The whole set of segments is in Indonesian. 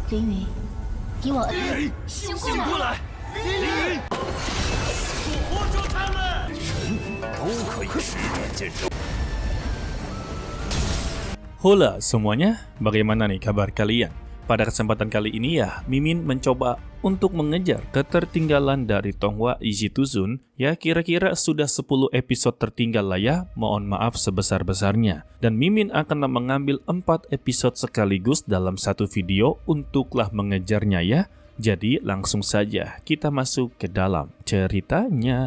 林云，给我醒过来！林云，活捉他们！都可以施展剑招。 Hola semuanya, bagaimana nih kabar kalian? Pada kesempatan kali ini ya, Mimin mencoba untuk mengejar ketertinggalan dari Tonghua Ishituzun. Ya kira-kira sudah 10 episode tertinggal lah ya, mohon maaf sebesar-besarnya. Dan Mimin akan mengambil 4 episode sekaligus dalam satu video untuklah mengejarnya ya. Jadi langsung saja kita masuk ke dalam ceritanya.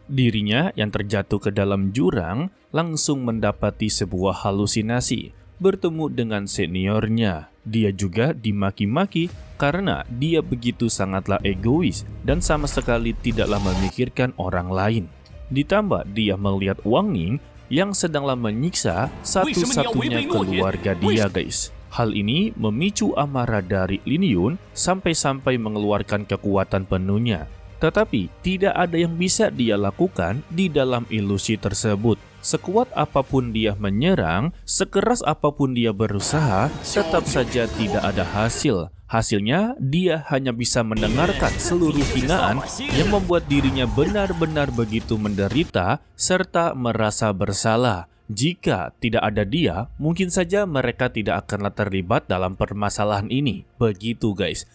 Dirinya yang terjatuh ke dalam jurang langsung mendapati sebuah halusinasi. Bertemu dengan seniornya, dia juga dimaki-maki karena dia begitu sangatlah egois dan sama sekali tidaklah memikirkan orang lain. Ditambah dia melihat Wang Ning yang sedanglah menyiksa satu-satunya keluarga dia guys. Hal ini memicu amarah dari Lin Yun sampai-sampai mengeluarkan kekuatan penuhnya. Tetapi tidak ada yang bisa dia lakukan di dalam ilusi tersebut. Sekuat apapun dia menyerang, sekeras apapun dia berusaha, tetap saja tidak ada hasil. Hasilnya, dia hanya bisa mendengarkan seluruh hinaan yang membuat dirinya benar-benar begitu menderita serta merasa bersalah. Jika tidak ada dia, mungkin saja mereka tidak akanlah terlibat dalam permasalahan ini. Begitu guys.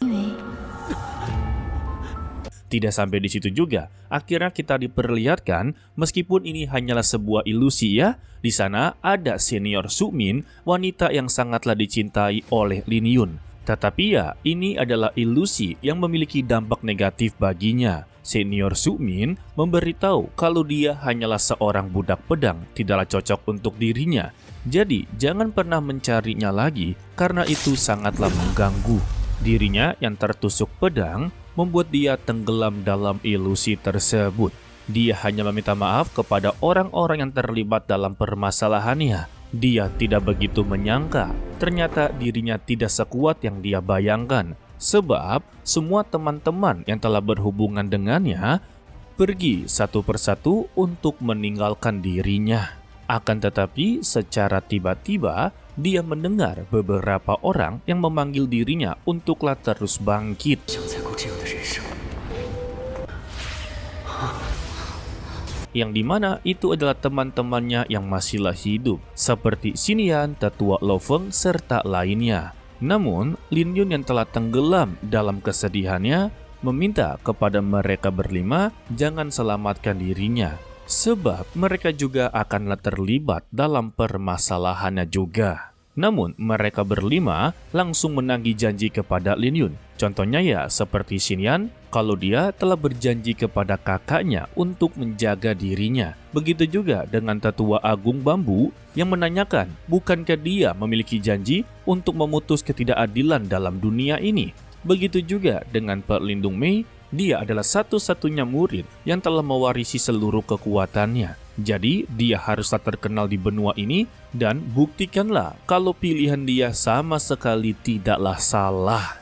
Tidak sampai di situ juga, akhirnya kita diperlihatkan meskipun ini hanyalah sebuah ilusi ya, di sana ada senior Sumin, wanita yang sangatlah dicintai oleh Lin Yun. Tetapi ya, ini adalah ilusi yang memiliki dampak negatif baginya. Senior Sumin memberitahu kalau dia hanyalah seorang budak pedang, tidaklah cocok untuk dirinya. Jadi, jangan pernah mencarinya lagi karena itu sangatlah mengganggu. Dirinya yang tertusuk pedang membuat dia tenggelam dalam ilusi tersebut. Dia hanya meminta maaf kepada orang-orang yang terlibat dalam permasalahannya. Dia tidak begitu menyangka, ternyata dirinya tidak sekuat yang dia bayangkan. Sebab semua teman-teman yang telah berhubungan dengannya pergi satu persatu untuk meninggalkan dirinya. Akan tetapi secara tiba-tiba dia mendengar beberapa orang yang memanggil dirinya untuklah terus bangkit. Yang dimana itu adalah teman-temannya yang masihlah hidup, seperti Xinian, tetua Lo Feng, serta lainnya. Namun, Lin Yun yang telah tenggelam dalam kesedihannya meminta kepada mereka berlima jangan selamatkan dirinya, sebab mereka juga akanlah terlibat dalam permasalahannya juga. Namun mereka berlima langsung menagih janji kepada Lin Yun. Contohnya ya seperti Xinian, kalau dia telah berjanji kepada kakaknya untuk menjaga dirinya. Begitu juga dengan tetua agung bambu yang menanyakan, bukankah dia memiliki janji untuk memutus ketidakadilan dalam dunia ini? Begitu juga dengan pelindung Mei, dia adalah satu-satunya murid yang telah mewarisi seluruh kekuatannya. Jadi dia haruslah terkenal di benua ini dan buktikanlah kalau pilihan dia sama sekali tidaklah salah.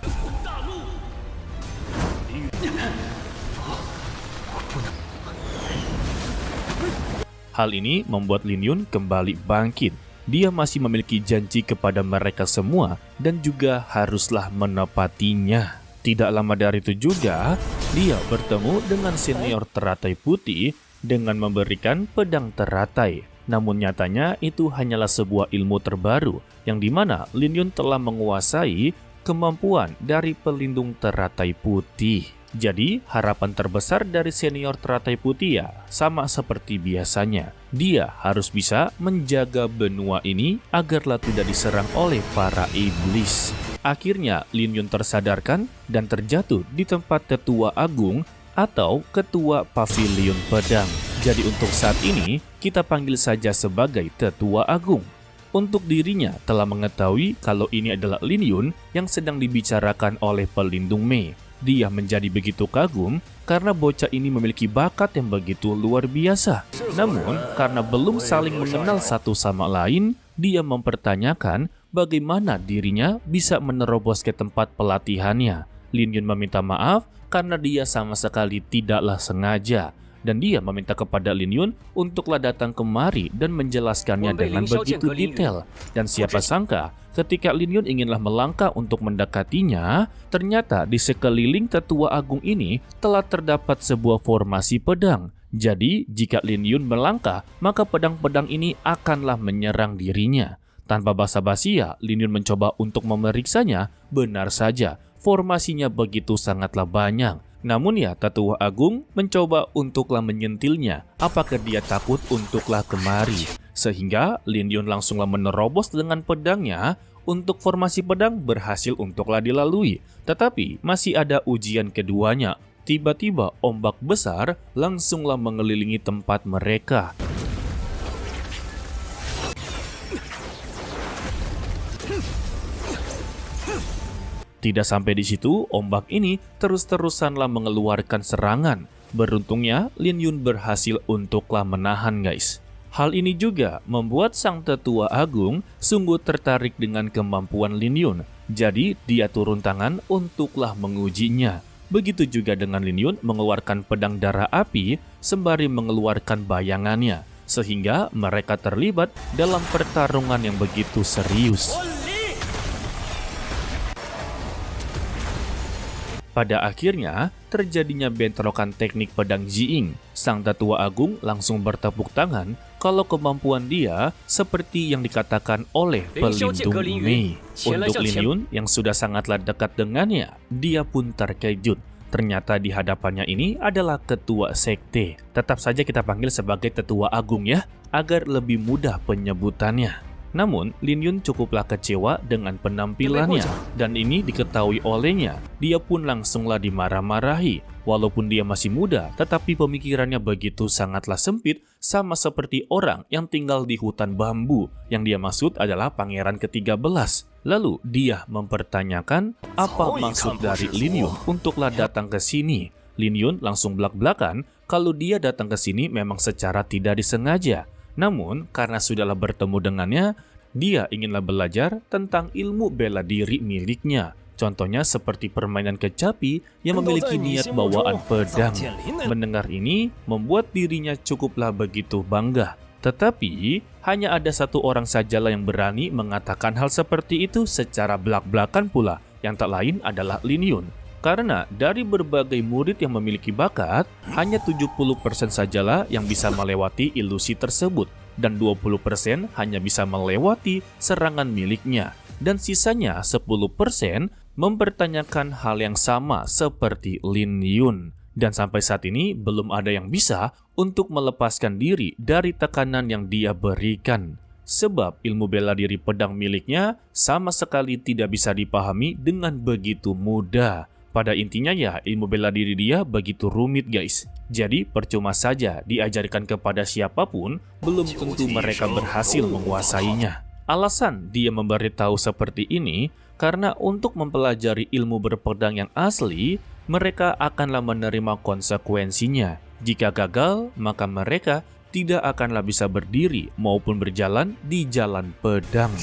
Hal ini membuat Lin Yun kembali bangkit. Dia masih memiliki janji kepada mereka semua dan juga haruslah menepatinya. Tidak lama dari itu juga, dia bertemu dengan senior teratai putih dengan memberikan pedang teratai. Namun nyatanya itu hanyalah sebuah ilmu terbaru yang dimana Lin Yun telah menguasai kemampuan dari pelindung teratai putih. Jadi harapan terbesar dari senior teratai putih ya sama seperti biasanya. Dia harus bisa menjaga benua ini agarlah tidak diserang oleh para iblis. Akhirnya Lin Yun tersadarkan dan terjatuh di tempat tetua agung atau ketua pavilion pedang. Jadi untuk saat ini kita panggil saja sebagai tetua agung. Untuk dirinya telah mengetahui kalau ini adalah Lin Yun yang sedang dibicarakan oleh pelindung Mei. Dia menjadi begitu kagum karena bocah ini memiliki bakat yang begitu luar biasa. Namun karena belum saling mengenal satu sama lain, dia mempertanyakan bagaimana dirinya bisa menerobos ke tempat pelatihannya. Lin Yun meminta maaf karena dia sama sekali tidaklah sengaja. dan dia meminta kepada Lin Yun untuklah datang kemari dan menjelaskannya dengan begitu detail. Dan siapa sangka ketika Lin Yun inginlah melangkah untuk mendekatinya, ternyata di sekeliling tetua agung ini telah terdapat sebuah formasi pedang. Jadi jika Lin Yun melangkah, maka pedang-pedang ini akanlah menyerang dirinya. Tanpa basa-basi, Lin Yun mencoba untuk memeriksanya. Benar saja, formasinya begitu sangatlah banyak. Namun tetua agung mencoba untuklah menyentilnya. Apakah dia takut untuklah kemari? Sehingga Lin Yun langsunglah menerobos dengan pedangnya. Untuk formasi pedang berhasil untuklah dilalui. Tetapi masih ada ujian keduanya. Tiba-tiba ombak besar langsunglah mengelilingi tempat mereka. Tidak sampai di situ, ombak ini terus-terusanlah mengeluarkan serangan. Beruntungnya, Lin Yun berhasil untuklah menahan, guys. Hal ini juga membuat sang tetua agung sungguh tertarik dengan kemampuan Lin Yun. Jadi, dia turun tangan untuklah mengujinya. Begitu juga dengan Lin Yun mengeluarkan pedang darah api sembari mengeluarkan bayangannya. Sehingga mereka terlibat dalam pertarungan yang begitu serius. Pada akhirnya, terjadinya bentrokan teknik pedang Jiying. Sang tetua agung langsung bertepuk tangan kalau kemampuan dia seperti yang dikatakan oleh pelindung Mei. Untuk Lin Yun yang sudah sangatlah dekat dengannya, dia pun terkejut. Ternyata di hadapannya ini adalah ketua sekte. Tetap saja kita panggil sebagai tetua agung ya, agar lebih mudah penyebutannya. Namun, Lin Yun cukuplah kecewa dengan penampilannya, dan ini diketahui olehnya. Dia pun langsunglah dimarah-marahi. Walaupun dia masih muda, tetapi pemikirannya begitu sangatlah sempit, sama seperti orang yang tinggal di hutan bambu. Yang dia maksud adalah pangeran ke-13. Lalu, dia mempertanyakan apa maksud dari Lin Yun untuklah datang ke sini. Lin Yun langsung belak-belakan kalau dia datang ke sini memang secara tidak disengaja. Namun, karena sudahlah bertemu dengannya, dia inginlah belajar tentang ilmu bela diri miliknya. Contohnya seperti permainan kecapi yang memiliki niat bawaan pedang. Mendengar ini, membuat dirinya cukuplah begitu bangga. Tetapi, hanya ada satu orang sajalah yang berani mengatakan hal seperti itu secara belak-belakan pula, yang tak lain adalah Lin Yun. Karena dari berbagai murid yang memiliki bakat, hanya 70% sajalah yang bisa melewati ilusi tersebut, dan 20% hanya bisa melewati serangan miliknya, dan sisanya 10% mempertanyakan hal yang sama seperti Lin Yun. Dan sampai saat ini belum ada yang bisa untuk melepaskan diri dari tekanan yang dia berikan. Sebab ilmu bela diri pedang miliknya sama sekali tidak bisa dipahami dengan begitu mudah. Pada intinya ilmu bela diri dia begitu rumit guys. Jadi percuma saja diajarkan kepada siapapun, belum tentu mereka berhasil menguasainya. Alasan dia memberitahu seperti ini, karena untuk mempelajari ilmu berpedang yang asli, mereka akanlah menerima konsekuensinya. Jika gagal, maka mereka tidak akanlah bisa berdiri maupun berjalan di jalan pedang.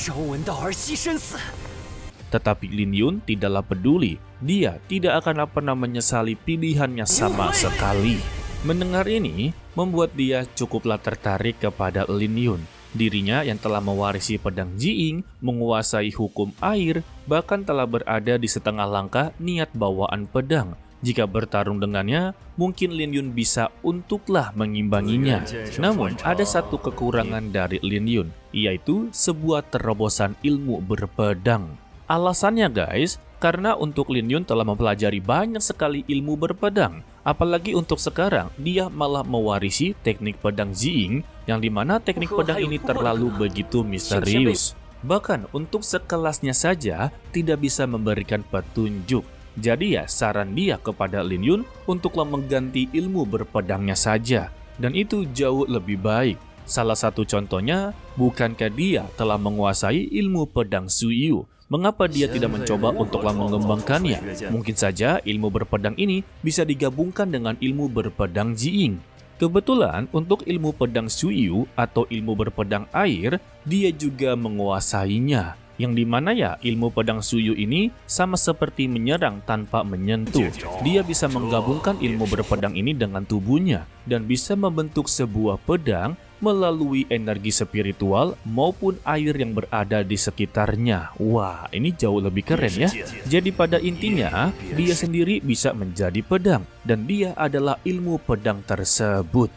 Tetapi Lin Yun tidaklah peduli, dia tidak akanlah pernah menyesali pilihannya sama sekali. Mendengar ini, membuat dia cukuplah tertarik kepada Lin Yun. Dirinya yang telah mewarisi pedang Jiying, menguasai hukum air, bahkan telah berada di setengah langkah niat bawaan pedang. Jika bertarung dengannya, mungkin Lin Yun bisa untuklah mengimbanginya. Namun, ada satu kekurangan dari Lin Yun, yaitu sebuah terobosan ilmu berpedang. Alasannya guys, karena untuk Lin Yun telah mempelajari banyak sekali ilmu berpedang. Apalagi untuk sekarang, dia malah mewarisi teknik pedang Jiying, yang dimana teknik pedang ini terlalu begitu misterius. Bahkan untuk sekelasnya saja tidak bisa memberikan petunjuk. Jadi saran dia kepada Lin Yun untuklah mengganti ilmu berpedangnya saja. Dan itu jauh lebih baik. Salah satu contohnya, bukankah dia telah menguasai ilmu pedang Suyu? Mengapa dia tidak mencoba untuklah mengembangkannya? Mungkin saja ilmu berpedang ini bisa digabungkan dengan ilmu berpedang Jiying. Kebetulan untuk ilmu pedang Suyu atau ilmu berpedang air, dia juga menguasainya. yang dimana ya ilmu pedang Suyu ini sama seperti menyerang tanpa menyentuh. Dia bisa menggabungkan ilmu berpedang ini dengan tubuhnya dan bisa membentuk sebuah pedang melalui energi spiritual maupun air yang berada di sekitarnya. Wah, ini jauh lebih keren ya. Jadi pada intinya, dia sendiri bisa menjadi pedang dan dia adalah ilmu pedang tersebut.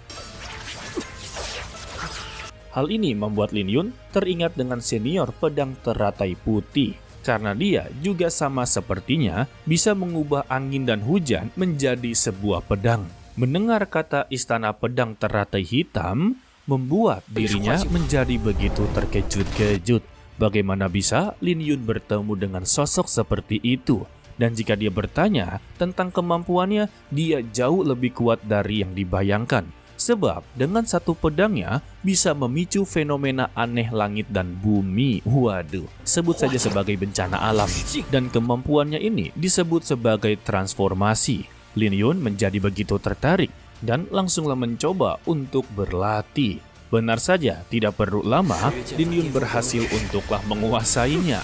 Hal ini membuat Lin Yun teringat dengan senior pedang teratai putih, karena dia juga sama sepertinya bisa mengubah angin dan hujan menjadi sebuah pedang. Mendengar kata istana pedang teratai hitam, membuat dirinya menjadi begitu terkejut-kejut. Bagaimana bisa Lin Yun bertemu dengan sosok seperti itu? Dan jika dia bertanya tentang kemampuannya, dia jauh lebih kuat dari yang dibayangkan. Sebab dengan satu pedangnya bisa memicu fenomena aneh langit dan bumi. Waduh, sebut saja sebagai bencana alam. Dan kemampuannya ini disebut sebagai transformasi. Lin Yun menjadi begitu tertarik dan langsunglah mencoba untuk berlatih. Benar saja, tidak perlu lama, Lin Yun berhasil untuklah menguasainya.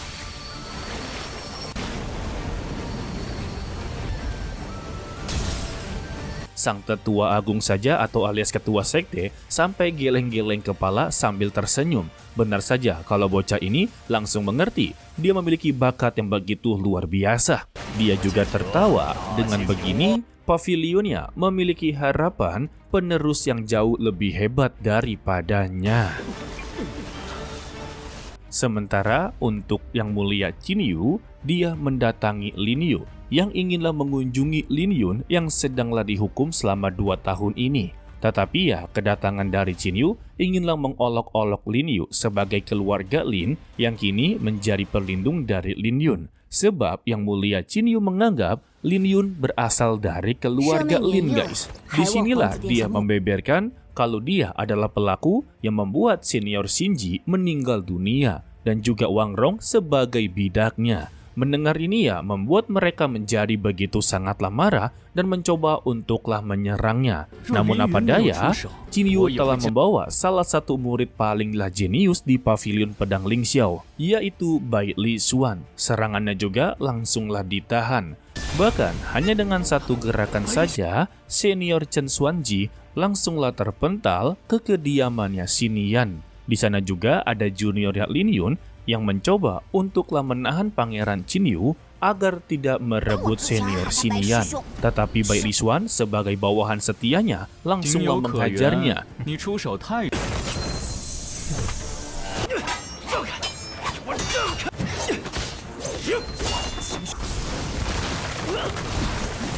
Sang tetua agung saja atau alias ketua sekte sampai geleng-geleng kepala sambil tersenyum. Benar saja kalau bocah ini langsung mengerti dia memiliki bakat yang begitu luar biasa. Dia juga tertawa. Dengan begini, pavilionnya memiliki harapan penerus yang jauh lebih hebat daripadanya. Sementara untuk yang mulia Qin Yu, dia mendatangi Lin Yu yang inginlah mengunjungi Lin Yun yang sedanglah dihukum selama 2 tahun ini. Tetapi ya, kedatangan dari Qin Yu inginlah mengolok-olok Lin Yu sebagai keluarga Lin yang kini menjadi pelindung dari Lin Yun. Sebab yang mulia Qin Yu menganggap Lin Yun berasal dari keluarga Lin, guys. Disinilah dia membeberkan kalau dia adalah pelaku yang membuat senior Shinji meninggal dunia dan juga Wang Rong sebagai bidaknya. Mendengar ini ya membuat mereka menjadi begitu sangatlah marah dan mencoba untuklah menyerangnya. Namun apa daya, Qin Yu telah membawa salah satu murid palinglah jenius di pavilion pedang Ling Xiao, yaitu Bai Li Xuan. Serangannya juga langsunglah ditahan. Bahkan hanya dengan satu gerakan saja, senior Chen Xuanji langsunglah terpental ke kediamannya Xinian. Di sana juga ada junior Lin Yun yang mencoba untuklah menahan Pangeran Qin Yu agar tidak merebut senior Xinian. Tetapi Bai Li Xuan sebagai bawahan setianya langsunglah menghajarnya.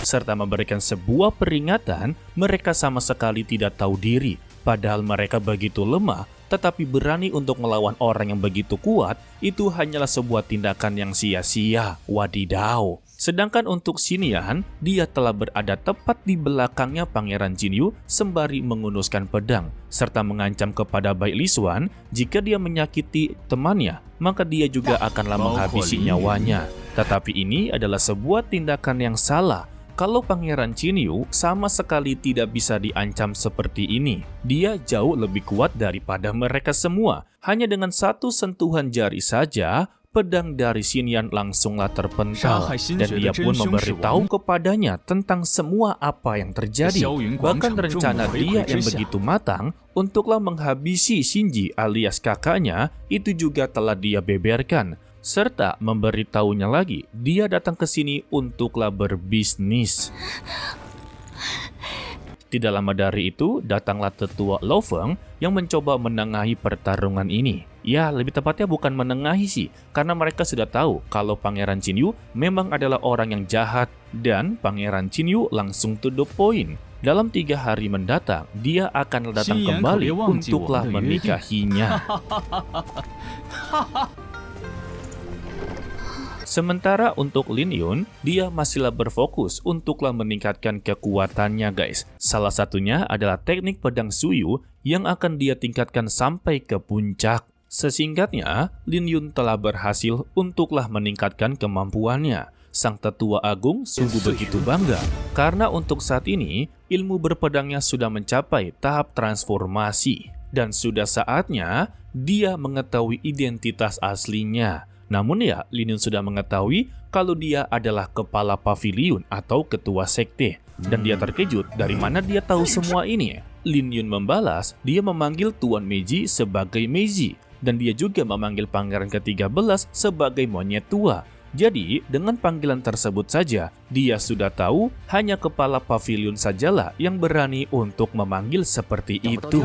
Serta memberikan sebuah peringatan, mereka sama sekali tidak tahu diri. Padahal mereka begitu lemah, tetapi berani untuk melawan orang yang begitu kuat, itu hanyalah sebuah tindakan yang sia-sia. Wadidaw. Sedangkan untuk Xinian, dia telah berada tepat di belakangnya Pangeran Qin Yu sembari mengunuskan pedang, serta mengancam kepada Bai Li Xuan jika dia menyakiti temannya, maka dia juga akanlah menghabisi nyawanya. Tetapi ini adalah sebuah tindakan yang salah. Kalau Pangeran Qin Yu sama sekali tidak bisa diancam seperti ini. Dia jauh lebih kuat daripada mereka semua. Hanya dengan satu sentuhan jari saja, pedang dari Xinian langsunglah terpental. Dan dia pun memberitahu kepadanya tentang semua apa yang terjadi. Bahkan rencana dia yang begitu matang untuklah menghabisi Shinji alias kakaknya, itu juga telah dia beberkan. Serta memberitahunya lagi, dia datang ke sini untuklah berbisnis. Tidak lama dari itu, datanglah tetua Lo Feng yang mencoba menengahi pertarungan ini. Ya, lebih tepatnya bukan menengahi sih, karena mereka sudah tahu kalau Pangeran Qin Yu memang adalah orang yang jahat. Dan Pangeran Qin Yu langsung to the point. Dalam 3 hari mendatang, dia akan datang kembali untuklah menikahinya. Sementara untuk Lin Yun, dia masihlah berfokus untuklah meningkatkan kekuatannya, guys. Salah satunya adalah teknik pedang Suyu yang akan dia tingkatkan sampai ke puncak. Sesingkatnya, Lin Yun telah berhasil untuklah meningkatkan kemampuannya. Sang tetua agung sungguh begitu bangga karena untuk saat ini ilmu berpedangnya sudah mencapai tahap transformasi dan sudah saatnya dia mengetahui identitas aslinya. Namun ya, Lin Yun sudah mengetahui kalau dia adalah kepala pavilion atau ketua sekte. Dan dia terkejut dari mana dia tahu semua ini. Lin Yun membalas, dia memanggil Tuan Meiji sebagai Meiji. Dan dia juga memanggil pangeran ke-13 sebagai monyet tua. Jadi, dengan panggilan tersebut saja, dia sudah tahu hanya kepala pavilion sajalah yang berani untuk memanggil seperti itu.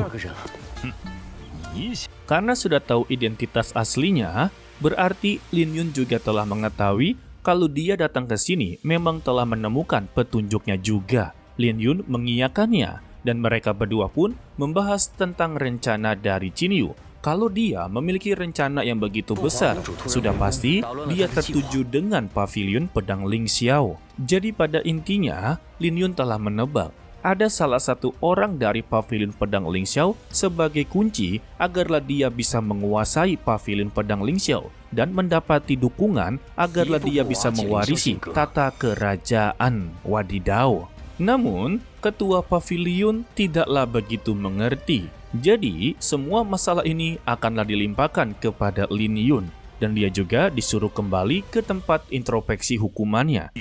Karena sudah tahu identitas aslinya, berarti Lin Yun juga telah mengetahui kalau dia datang ke sini memang telah menemukan petunjuknya juga. Lin Yun mengiyakannya, dan mereka berdua pun membahas tentang rencana dari Qin Yu. Kalau dia memiliki rencana yang begitu besar, sudah pasti dia tertuju dengan pavilion pedang Ling Xiao. Jadi pada intinya, Lin Yun telah menebak ada salah satu orang dari pavilion pedang Ling Xiao sebagai kunci agarlah dia bisa menguasai pavilion pedang Ling Xiao dan mendapati dukungan agarlah dia bisa mewarisi tata kerajaan. Wadidaw. Namun, ketua pavilion tidaklah begitu mengerti. Jadi, semua masalah ini akanlah dilimpahkan kepada Lin Yun dan dia juga disuruh kembali ke tempat introspeksi hukumannya.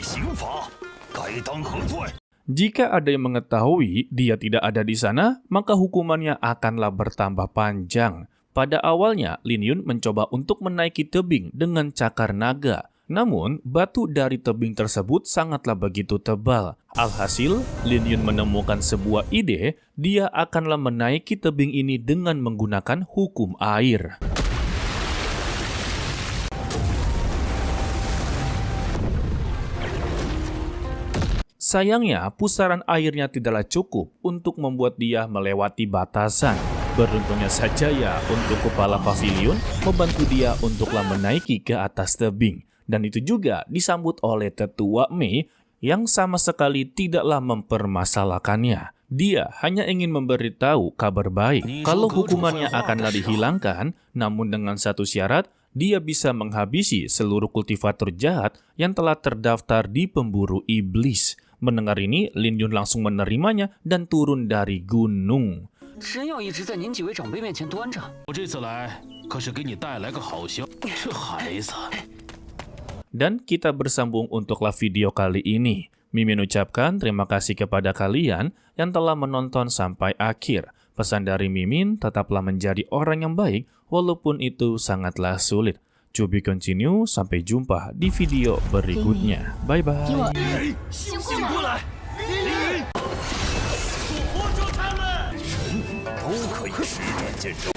Jika ada yang mengetahui dia tidak ada di sana, maka hukumannya akanlah bertambah panjang. Pada awalnya, Lin Yun mencoba untuk menaiki tebing dengan cakar naga. Namun, batu dari tebing tersebut sangatlah begitu tebal. Alhasil, Lin Yun menemukan sebuah ide, dia akanlah menaiki tebing ini dengan menggunakan hukum air. Sayangnya, pusaran airnya tidaklah cukup untuk membuat dia melewati batasan. Beruntungnya saja ya untuk kepala pavilion membantu dia untuklah menaiki ke atas tebing. Dan itu juga disambut oleh tetua Mei yang sama sekali tidaklah mempermasalahkannya. Dia hanya ingin memberitahu kabar baik kalau hukumannya akanlah dihilangkan, namun dengan satu syarat, dia bisa menghabisi seluruh kultivator jahat yang telah terdaftar di pemburu iblis. Mendengar ini, Lin Yun langsung menerimanya dan turun dari gunung. Dan kita bersambung untuklah video kali ini. Mimin ucapkan terima kasih kepada kalian yang telah menonton sampai akhir. Pesan dari Mimin, tetaplah menjadi orang yang baik walaupun itu sangatlah sulit. To be continue, sampai jumpa di video berikutnya. Bye-bye. 醒过来！火捉他们！都可以实战见证。